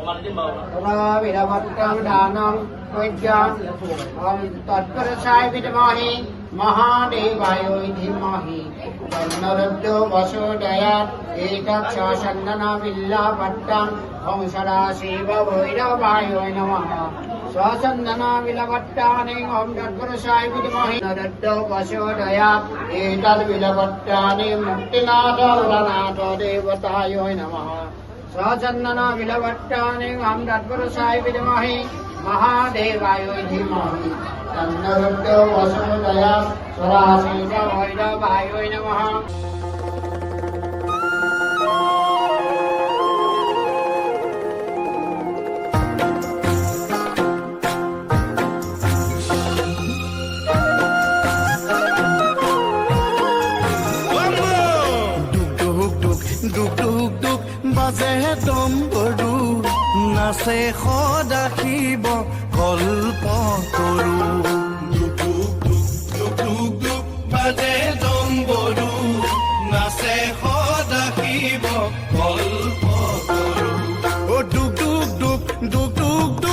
विलवट्टं दानं विद्यां तत्पुरुषाय विद्महे महादेवाय धीमहि तन्नो रुद्रो वसुदयात् एतत् सचन्दनविल्लवट्टम् ॐ सदाशिवभैरवाय नमः स्वचन्दनविल्लवट्टानि ॐ तत्पुरुषाय विद्महे रुद्रो वसुदयात् एतद् विल्लवट्टानि मुक्तिनाथो देवताय नमः स्वचन्दनविल्लवट्टानि ॐ तत्पुरुषाय विद्महे महादेवाय धीमहि तन्नो रुद्रो वसुदयात् सदाशिवभैरवाय नमः বাজে ডম্বৰু নাচে সদা শিৱ কল্প তৰু বাজে ডম্বৰু নাচে সদা শিৱ কল্প তৰু অ ডুক ডুক ডুক ডুক ডুক